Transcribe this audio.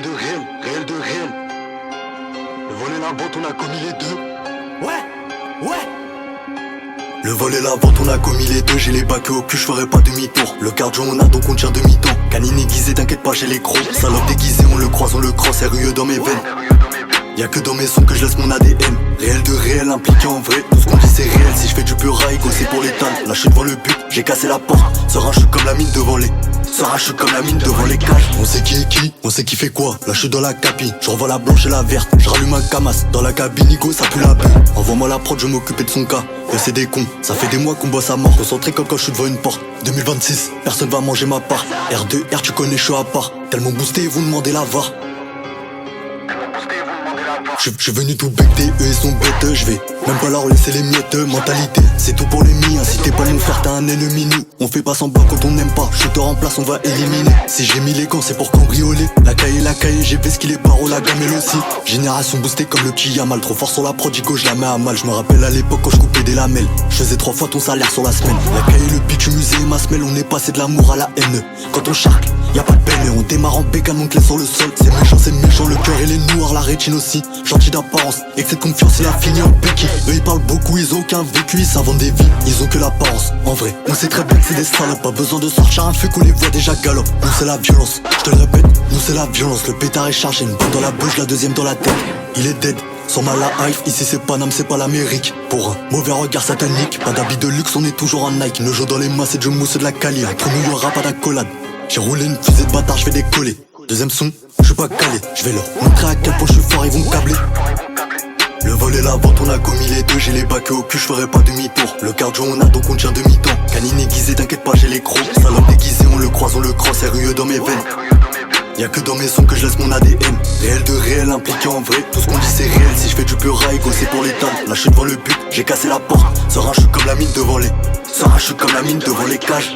Réel de réel, réel de réel. Le vol et la vente, on a commis les deux. Ouais. Le vol et la vente, on a commis les deux. J'ai les bacs au cul, je ferai pas demi-tour. Le cardio, on a donc on tire demi-temps. Canine aiguisé, t'inquiète pas, j'ai les crocs. Salope déguisé, on le croise, on le crosse. RUE dans mes veines. Y'a que dans mes sons que je laisse mon ADN. Réel de réel, impliqué en vrai. Tout ce qu'on dit c'est réel, si je fais du pur rail, c'est pour l'étal. Là je suis devant le but, j'ai cassé la porte. Serein, je suis comme la mine devant les. Serein, je suis comme la mine devant les cages. On sait qui est qui, on sait qui fait quoi. Là je suis dans la capi, je revois la blanche et la verte. Je rallume un camas, dans la cabine Igo ça pue la bulle. Envoie-moi la prod, je vais m'occuper de son cas. C'est des cons, ça fait des mois qu'on bosse à mort. Concentré comme quand je suis devant une porte. 2026, personne va manger ma part. R2R, tu connais, je suis à part. Tellement boosté, vous demandez la VAR. Je suis venu tout becter, eux ils sont bêtes. Je vais même pas leur laisser les miettes. Mentalité, c'est tout pour les miens. Si t'es pas mon frère, t'as un ennemi. Nous, on fait pas semblant quand on n'aime pas. Shooter en place, on va éliminer. Si j'ai mis les gants, c'est pour cambrioler. La cahier, j'ai fait ce qu'il est paro, la gamelle aussi. Génération boostée comme le qui a mal. Trop fort sur la prodigo, je la mets à mal. Je me rappelle à l'époque quand je coupais des lamelles. Je faisais 3 fois ton salaire sur la semaine. La cahier, le bitume, musée et ma semelle. On est passé de l'amour à la haine. Quand on charque, y'a pas de peine. Et on démarre en bécane, on te laisse sur le sol. C'est méchant, le cœur et les noirs, la rétine aussi. Gentil d'apparence, excès de confiance, il a fini en béquille. Eux ils parlent beaucoup, ils ont aucun vécu, ils s'inventent des vies, ils ont que l'apparence. En vrai, on sait très bien que c'est des salopes. Pas besoin de sortir un fuck, on les voit déjà galop. Nous c'est la violence, je te le répète, nous c'est la violence. Le pétard est chargé, une balle dans la bouche, la deuxième dans la tête. Il est dead, sans mal à hype, ici c'est Paname, c'est pas l'Amérique. Pour un mauvais regard satanique, pas d'habit de luxe, on est toujours en Nike. Le jeu dans les mains, c'est du mousse et de la cali. Entre nous y'aura pas d'accolade. J'ai roulé une fusée de bâtard, je vais décoller. Deuxième son, je suis pas calé, je vais leur montrer à quel point je suis fort, ils vont me câbler. Le vol et la vente, on a commis les deux. J'ai les bacs au cul, je ferai pas demi-tour. Le cardio, on a donc on tient demi-temps. Canine aiguisé, t'inquiète pas, j'ai les crocs. Salope déguisé, on le croise, on le crosse. RUE dans mes veines. Y'a que dans mes sons que je laisse mon ADN. Réel de réel, impliqué en vrai. Tout ce qu'on dit c'est réel, si je fais du pur rail, c'est pour l'étal. Là je suis devant le but, j'ai cassé la porte. Serein, je suis comme la mine devant les. Serein, je suis comme la mine devant les cages.